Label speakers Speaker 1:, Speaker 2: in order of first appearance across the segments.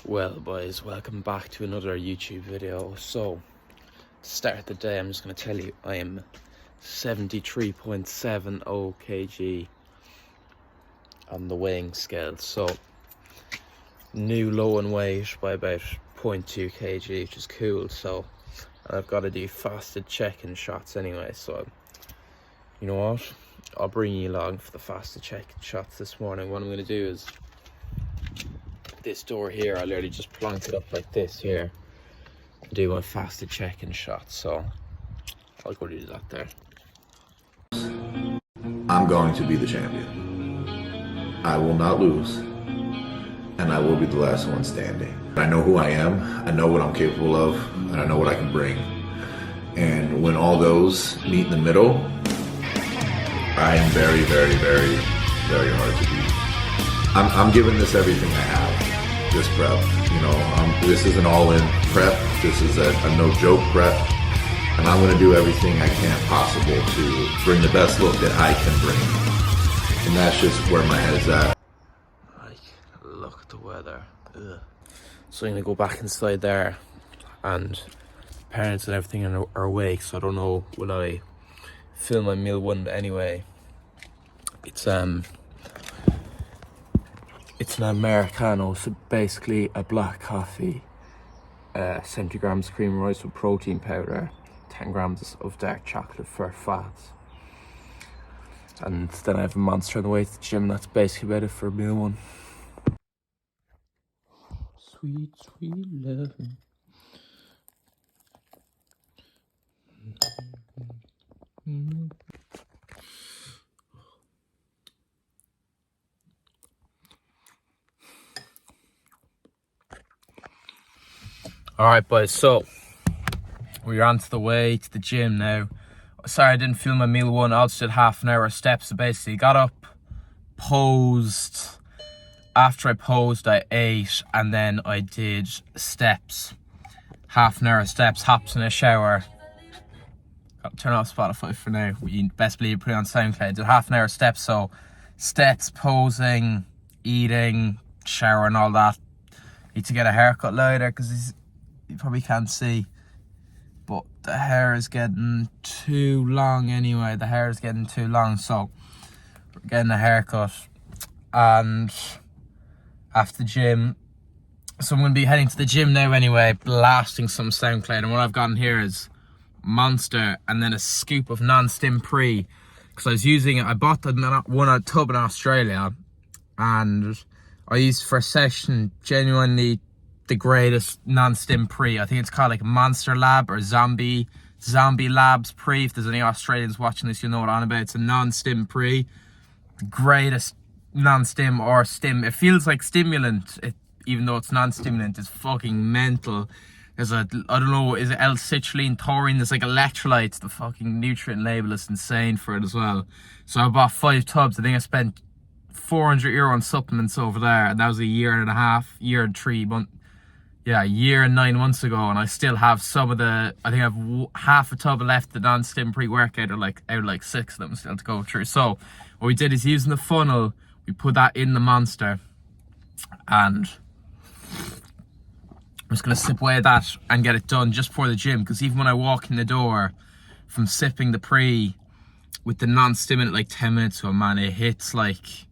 Speaker 1: Well boys, welcome back to another YouTube video. So, to start the day, I'm just going to tell you I am 73.70 kg on the weighing scale. So, new low in weight by about 0.2 kg, which is cool. So, and I've got to do fasted check-in shots anyway. So, you know what? I'll bring you along for the fasted check-in shots this morning. What I'm going to do is this door here, I literally just plonk it up like this here to do my fasted check-in shot. So I'll go do that there.
Speaker 2: I'm going to be the champion. I will not lose, and I will be the last one standing. I know who I am, I know what I'm capable of, and I know what I can bring. And when all those meet in the middle, I am very, very, very, very hard to beat. I'm giving this everything I have. This prep, this is an all-in prep. This is a no-joke prep, and I'm going to do everything I can possible to bring the best look that I can bring, and that's just where my head's at.
Speaker 1: Like, look at the weather. Ugh. So I'm going to go back inside there, and parents and everything are awake, so I don't know will I film my meal one anyway. It's an Americano, so basically a black coffee, 70 grams cream rice with protein powder, 10 grams of dark chocolate for fats. And then I have a Monster on the way to the gym. That's basically about it for meal one. Sweet, sweet love. Alright boys, so we're on to the way to the gym now. Sorry I didn't film my meal one, I also did half an hour of steps. So basically got up, posed, after I posed I ate, and then I did steps. Half an hour of steps, hops in a shower. Got to turn off Spotify for now, you best believe put it on SoundCloud. Did half an hour of steps, so steps, posing, eating, shower and all that. Need to get a haircut later because you probably can't see, but the hair is getting too long anyway. The hair is getting too long, so we're getting a haircut. And after the gym, so I'm going to be heading to the gym now anyway, blasting some SoundCloud. And what I've gotten here is Monster and then a scoop of non-stim pre, because I was using it. I bought the one tub in Australia, and I used for a session genuinely the greatest non-stim pre. I think it's called like Monster Lab or Zombie Labs pre. If there's any Australians watching this, you'll know what I'm on about. It's a non-stim pre. The greatest non-stim or stim. It feels like stimulant, even though it's non-stimulant. It's fucking mental. There's I don't know, is it L-citrulline, taurine? There's like electrolytes. The fucking nutrient label is insane for it as well. So I bought 5 tubs. I think I spent €400 on supplements over there, and that was a year and 9 months ago, and I still have some of the, I think I have half a tub left, the non-stim pre-workout, out of like 6 of them still to go through. So what we did is, using the funnel, we put that in the Monster, and I'm just going to sip away at that and get it done just before the gym, because even when I walk in the door from sipping the pre with the non-stimulant like 10 minutes ago, man, it hits like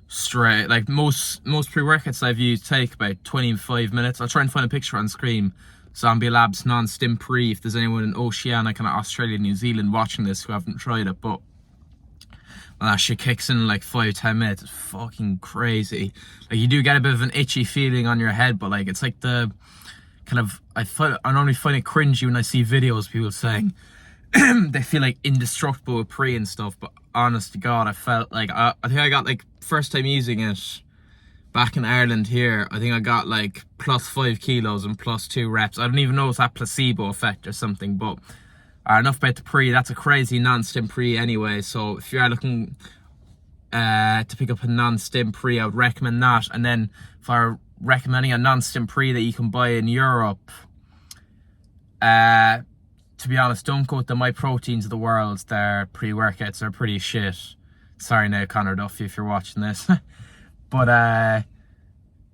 Speaker 1: straight. Like most pre-workouts I've used take about 25 minutes. I'll try and find a picture on screen. Zombie Labs non-stim pre, if there's anyone in Oceania, kind of Australia, New Zealand watching this who haven't tried it, but when that shit kicks in like 5-10 minutes, it's fucking crazy. Like, you do get a bit of an itchy feeling on your head, but like, it's like the kind of, I normally find it cringy when I see videos people saying they feel like indestructible with pre and stuff, but honest to God, I felt like, I think I got like, first time using it back in Ireland here, I think I got like plus 5 kilos and plus 2 reps. I don't even know if it's that placebo effect or something, but enough about the pre. That's a crazy non-stim pre anyway, so if you are looking to pick up a non-stim pre, I would recommend that. And then if I were recommending a non-stim pre that you can buy in Europe, to be honest, don't go with the My Proteins of the world. Their pre-workouts are pretty shit. Sorry now, Connor Duffy, if you're watching this. But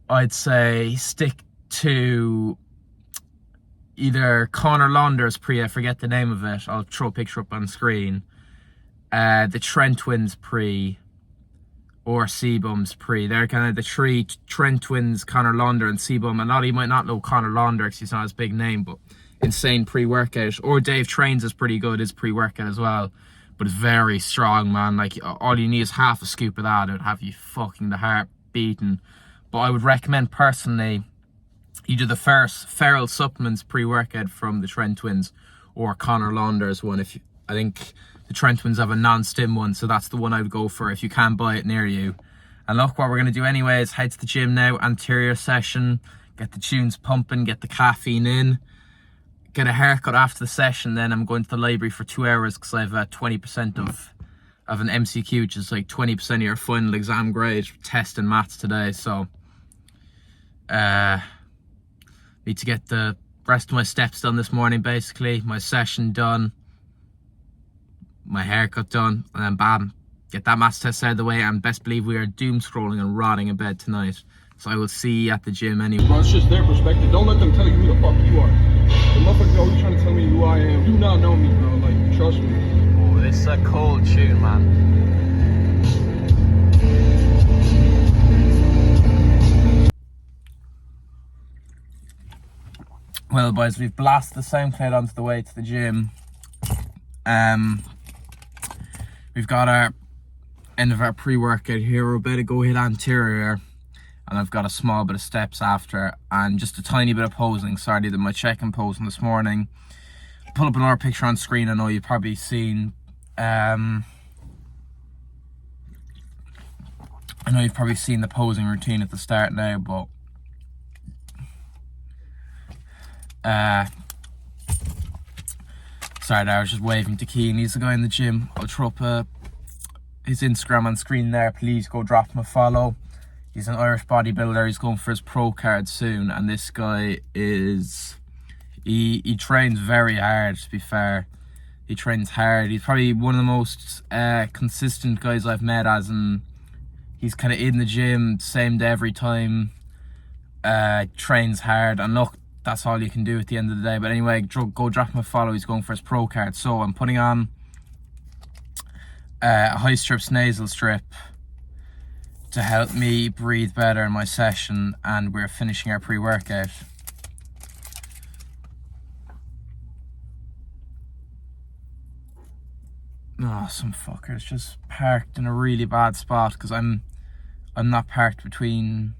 Speaker 1: I'd say stick to either Conor Launder's pre, I forget the name of it, I'll throw a picture up on screen, the Trent Twins pre, or Seabum's pre. They're kind of the three, Trent Twins, Conor Launder and Seabum. A lot of you might not know Conor Launder because he's not his big name, but insane pre-workout. Or Dave Trains is pretty good, his pre-workout as well, but it's very strong, man. Like, all you need is half a scoop of that, it would have you fucking the heart beating. But I would recommend personally either the Feral Supplements pre-workout from the Trent Twins or Conor Launder's one. I think the Trent Twins have a non-stim one, so that's the one I would go for if you can buy it near you. And look, what we're going to do anyway is head to the gym now, anterior session, get the tunes pumping, get the caffeine in, get a haircut after the session. Then I'm going to the library for 2 hours because I have 20% of an MCQ, which is like 20% of your final exam grade, test and maths today. So need to get the rest of my steps done this morning, basically. My session done, my haircut done, and then bam, get that maths test out of the way, and best believe we are doom scrolling and rotting in bed tonight. So I will see you at the gym anyway.
Speaker 3: Bro, it's just their perspective. Don't let them tell you who the fuck you are. The motherfuckers always trying to tell me who I am. Do not know me, bro. Like, trust me.
Speaker 1: Oh, this is a cold tune, man. Well, boys, we've blasted the SoundCloud onto the way to the gym. We've got our end of our pre-workout here. We're about to go hit anterior, and I've got a small bit of steps after, and just a tiny bit of posing. Sorry, I did my check-in posing this morning. Pull up another picture on screen. I know you've probably seen. I know you've probably seen the posing routine at the start now, but sorry, I was just waving to Keane. He's the guy in the gym. I'll throw up his Instagram on screen there. Please go drop him a follow. He's an Irish bodybuilder. He's going for his pro card soon, and this guy is he trains very hard, to be fair. He trains hard. He's probably one of the most consistent guys I've met, as in he's kind of in the gym same day every time, trains hard, and look, that's all you can do at the end of the day. But anyway, go drop him a follow. He's going for his pro card. So I'm putting on a high strips nasal strip to help me breathe better in my session, and we're finishing our pre-workout. Oh, some fuckers just parked in a really bad spot because I'm not parked between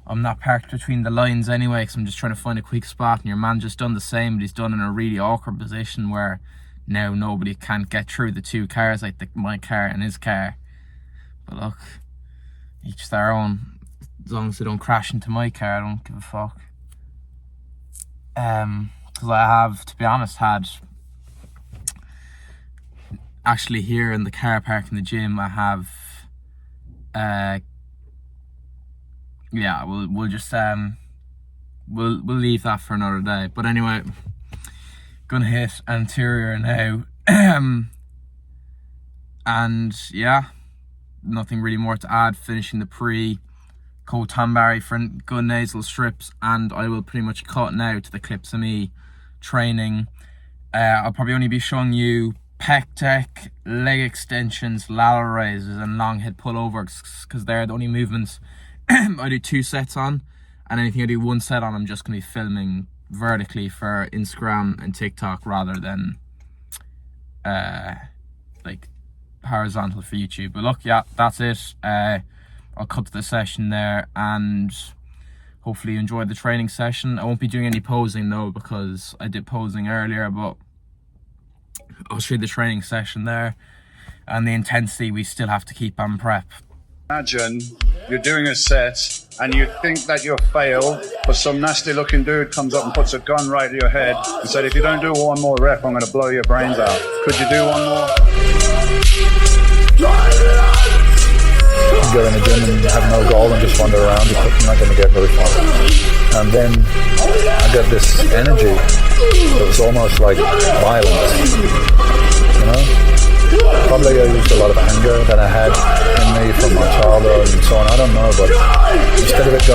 Speaker 1: the lines anyway, because I'm just trying to find a quick spot, and your man just done the same, but he's done in a really awkward position where now nobody can't get through the two cars, like my car and his car. But look, each their own. As long as they don't crash into my car, I don't give a fuck. Because I have, to be honest, had actually here in the car park in the gym, I have yeah, we'll just we'll leave that for another day. But anyway, gonna hit anterior now. And yeah, nothing really more to add. Finishing the pre Cotambarry for good nasal strips, and I will pretty much cut now to the clips of me training. I'll probably only be showing you pec deck, leg extensions, lateral raises, and long head pullovers, because they're the only movements I do 2 sets on, and anything I do 1 set on, I'm just going to be filming vertically for Instagram and TikTok rather than like horizontal for YouTube. But look, yeah, that's it. I'll cut to the session there, and hopefully you enjoyed the training session. I won't be doing any posing though, because I did posing earlier, but I'll show you the training session there, and the intensity we still have to keep on prep.
Speaker 4: Imagine you're doing a set and you think that you'll fail, but some nasty looking dude comes up and puts a gun right to your head and said, if you don't do 1 more rep, I'm going to blow your brains out. Could you do 1 more?
Speaker 5: Go in the gym and have no goal and just wander around, you're not going to get very far. And then I got this energy that was almost like violence, you know? Probably I used a lot of anger that I had in me from my childhood and so on, I don't know, but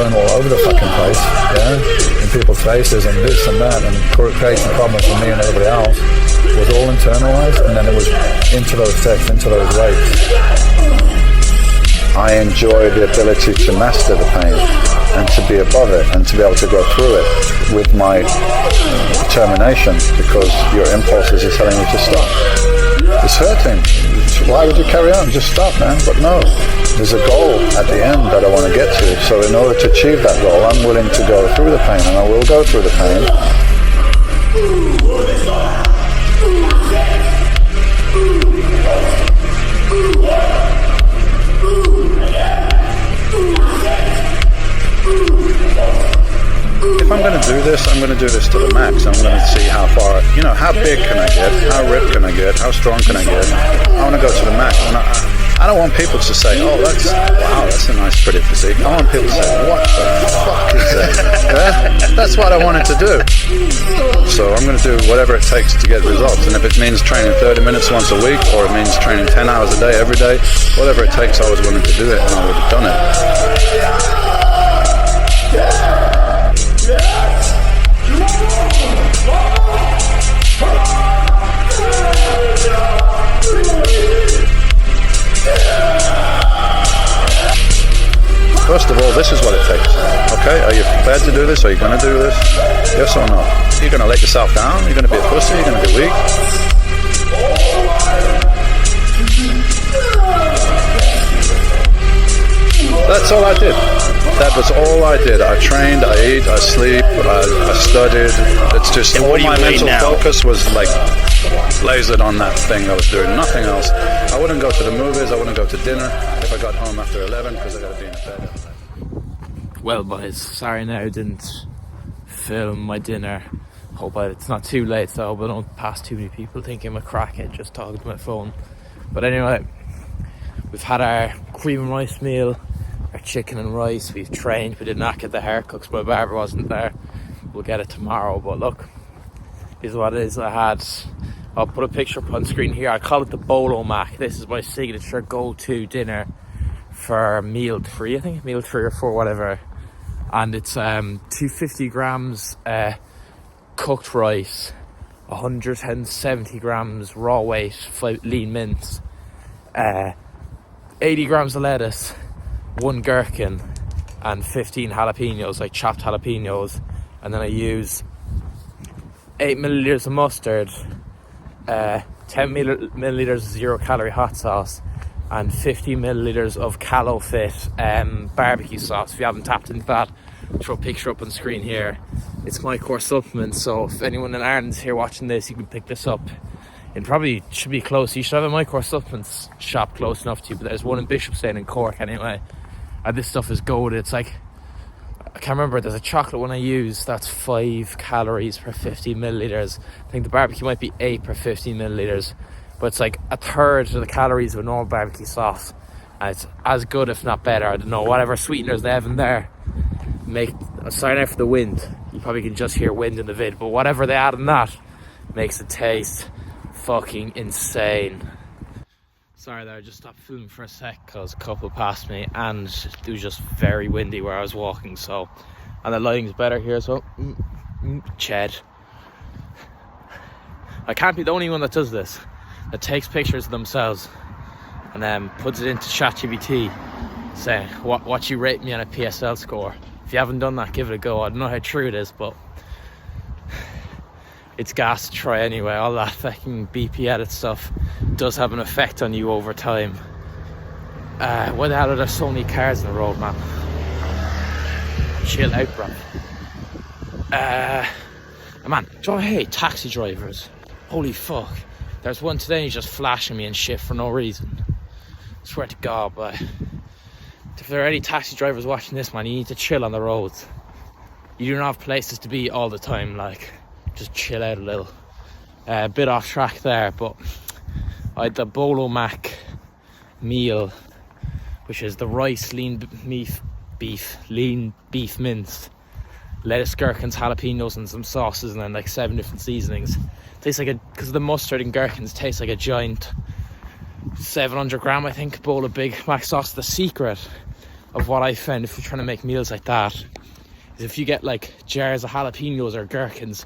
Speaker 5: going all over the fucking place, yeah, in people's faces and this and that, and creating problems for me and everybody else, was all internalized, and then it was into those sets, into those weights. I enjoy the ability to master the pain and to be above it and to be able to go through it with my determination, because your impulses are telling you to stop. It's hurting. Why would you carry on? Just stop, man. But no, there's a goal at the end that I want to get to. So in order to achieve that goal, I'm willing to go through the pain, and I will go through the pain. If I'm going to do this, I'm going to do this to the max. I'm going to see how far, you know, how big can I get? How ripped can I get? How strong can I get? I want to go to the max. And I don't want people to say, oh, that's a nice, pretty physique. I want people to say, what the fuck is that? Yeah? That's what I wanted to do. So I'm going to do whatever it takes to get results. And if it means training 30 minutes once a week, or it means training 10 hours a day, every day, whatever it takes, I was willing to do it, and I would have done it. First of all, this is what it takes. Okay, are you prepared to do this? Are you going to do this? Yes or no? Are you going to let yourself down? Are you going to be a pussy? Are you going to be weak? That's all I did. That was all I did. I trained, I ate, I sleep, I studied. It's just all my mental focus was like lasered on that thing I was doing, nothing else. I wouldn't go to the movies, I wouldn't go to dinner if I got home after 11 because I got to be in bed.
Speaker 1: Well, boys, sorry now I didn't film my dinner. Hope it's not too late, so I hope I don't pass too many people thinking I'm a crackhead just talking to my phone. But anyway, we've had our cream and rice meal, our chicken and rice. We've trained. We did not get the haircut because my barber wasn't there. We'll get it tomorrow. But look, this is what it is. I'll put a picture up on screen here. I call it the Bolo Mac. This is my signature go-to dinner for meal 3, I think, meal 3 or 4, whatever. And it's 250 grams cooked rice, 170 grams raw weight lean mince, 80 grams of lettuce, 1 gherkin, and 15 jalapenos, like chopped jalapenos. And then I use 8 milliliters of mustard, 10 milliliters of 0 calorie hot sauce, and 50 milliliters of CaloFit barbecue sauce. If you haven't tapped into that, I'll throw a picture up on screen here. It's my core supplement, so if anyone in Ireland's here watching this, you can pick this up. It probably should be close. You should have a My Core Supplements shop close enough to you, but there's one in Bishopsgate in Cork anyway. And this stuff is gold. It's like, I can't remember, there's a chocolate one I use that's 5 calories per 50 milliliters. I think the barbecue might be 8 per 50 milliliters, but it's like a third of the calories of a normal barbecue sauce, and it's as good if not better. I don't know, whatever sweeteners they have in there make, sorry now for the wind, you probably can just hear wind in the vid, but whatever they add in that makes it taste fucking insane. Sorry there, I just stopped filming for a sec because a couple passed me and it was just very windy where I was walking, so, and the lighting's better here as well. Ched. I can't be the only one that does this, that takes pictures of themselves and then puts it into ChatGPT saying, what you rate me on a PSL score. If you haven't done that, give it a go. I don't know how true it is, but it's gas to try anyway. All that fucking BP edit stuff does have an effect on you over time. Why the hell are there so many cars on the road, man? Chill out, bro. Man, do I hate taxi drivers? Holy fuck. There's one today, he's just flashing me and shit for no reason. I swear to God, but if there are any taxi drivers watching this, man, you need to chill on the roads. You do not have places to be all the time, like, just chill out a little. A bit off track there, but I had the Bolo Mac meal, which is the rice, lean beef mince, lettuce, gherkins, jalapenos, and some sauces, and then like 7 different seasonings. Tastes like because of the mustard and gherkins, tastes like a giant 700 gram, I think, bowl of Big Mac sauce. The secret of what I found if you're trying to make meals like that is if you get like jars of jalapenos or gherkins,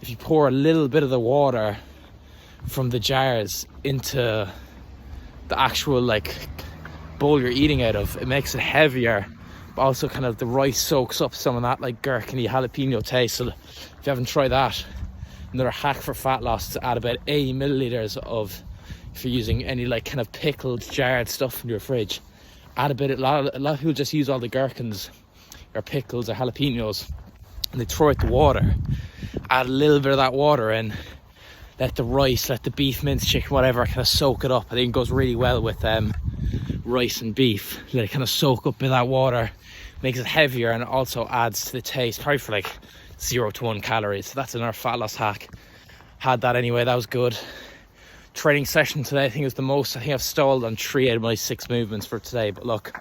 Speaker 1: if you pour a little bit of the water from the jars into the actual like bowl you're eating out of, it makes it heavier, but also kind of the rice soaks up some of that like gherkiny jalapeno taste. So if you haven't tried that, another hack for fat loss is to add about 80 milliliters of, if you're using any like kind of pickled jarred stuff in your fridge, add a lot of people just use all the gherkins or pickles or jalapenos and they throw out the water. Add a little bit of that water in, let the rice, let the beef, mince, chicken, whatever, kind of soak it up. I think it goes really well with rice and beef. Let it kind of soak up in that water, makes it heavier, and it also adds to the taste, probably for like 0 to 1 calories. So that's another fat loss hack. Had that anyway, that was good. Training session today, I think it was the most. I think I've stalled on 3 out of my 6 movements for today, but look,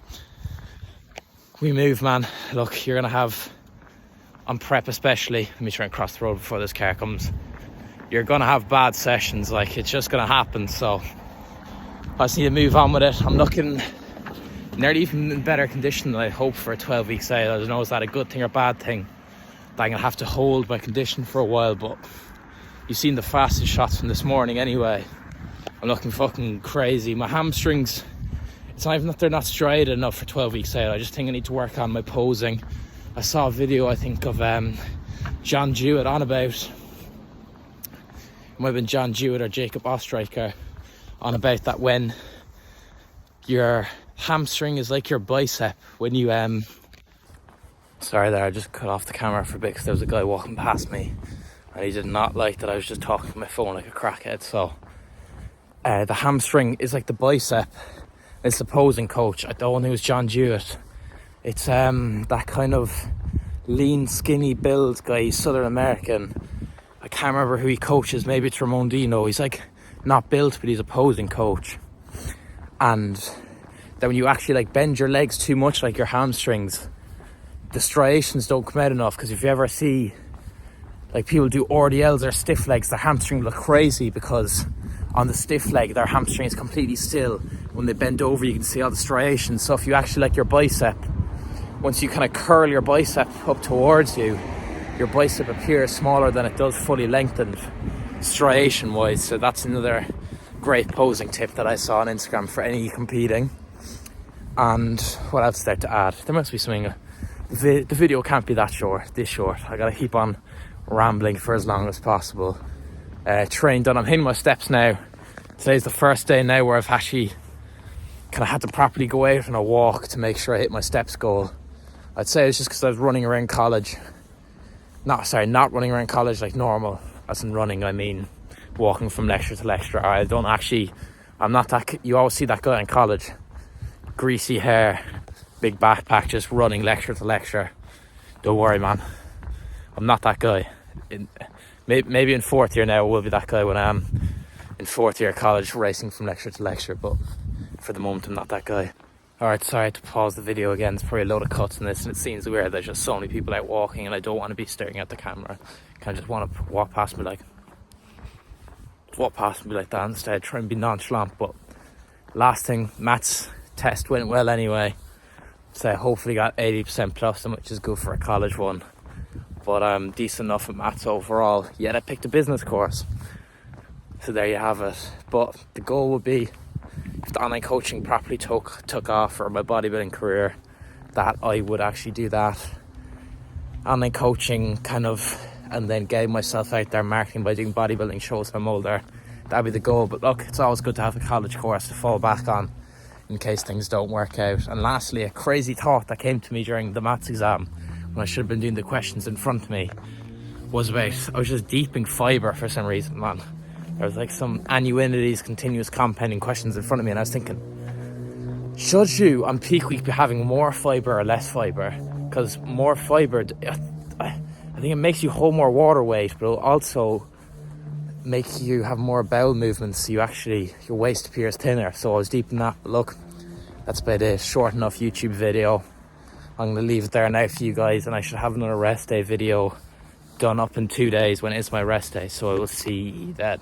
Speaker 1: we move, man. Look, you're gonna have, on prep especially, let me try and cross the road before this car comes, you're gonna have bad sessions, like it's just gonna happen. So I just need to move on with it. I'm looking nearly even in better condition than I hoped for a 12-week sale. I don't know, is that a good thing or bad thing, that I'm gonna have to hold my condition for a while, but you've seen the fastest shots from this morning anyway. I'm looking fucking crazy. My hamstrings, it's not even that they're not striated enough for 12-week sale. I just think I need to work on my posing. I saw a video, I think, of John Jewett on about, it might have been John Jewett or Jacob Ostreicher, on about that when your hamstring is like your bicep. When you sorry there, I just cut off the camera for a bit because there was a guy walking past me and he did not like that I was just talking on my phone like a crackhead. So the hamstring is like the bicep. It's the posing coach. I don't know, it was John Jewett. It's that kind of lean, skinny build guy. He's Southern American. I can't remember who he coaches. Maybe it's Ramon Dino. He's like not built, but he's a posing coach. And then when you actually like bend your legs too much, like your hamstrings, the striations don't come out enough. Because if you ever see like people do RDLs or stiff legs, their hamstring look crazy because on the stiff leg their hamstring is completely still. When they bend over you can see all the striations. So if you actually like your bicep, once you kind of curl your bicep up towards you, your bicep appears smaller than it does fully lengthened striation wise. So that's another great posing tip that I saw on Instagram for any competing. And what else is there to add? There must be something. The video can't be that short, this short. I gotta keep on rambling for as long as possible. Train done. I'm hitting my steps now. Today's the first day now where I've actually kind of had to properly go out on a walk to make sure I hit my steps goal. I'd say it's just because I was running around college. Not running around college like normal. As in running, I mean walking from lecture to lecture. I'm not that, you always see that guy in college. Greasy hair, big backpack, just running lecture to lecture. Don't worry, man. I'm not that guy. Maybe in 4th year now I will be that guy when I am in 4th year college racing from lecture to lecture, but for the moment I'm not that guy. Alright, sorry to pause the video again. There's probably a load of cuts in this and it seems weird. There's just so many people out walking and I don't want to be staring at the camera. I just want to walk past me like that instead, try and be nonchalant. But last thing, maths test went well anyway. So I hopefully got 80% plus, which is good for a college one. But I'm decent enough at maths overall. Yet I picked a business course. So there you have it. But the goal would be, if the online coaching properly took off for my bodybuilding career, that I would actually do that online coaching kind of, and then getting myself out there marketing by doing bodybuilding shows when I'm older. That'd be the goal. But look, it's always good to have a college course to fall back on in case things don't work out. And lastly, a crazy thought that came to me during the maths exam when I should have been doing the questions in front of me was about, I was just deeping fibre for some reason, man. There was like some annuities, continuous compounding questions in front of me, and I was thinking, should you on peak week be having more fibre or less fibre? Because more fibre, I think it makes you hold more water weight, but it'll also make you have more bowel movements, so your waist appears thinner. So I was deep in that. But look, that's about it. Short enough YouTube video. I'm going to leave it there now for you guys, and I should have another rest day video done up in 2 days when it's my rest day, so I will see you then.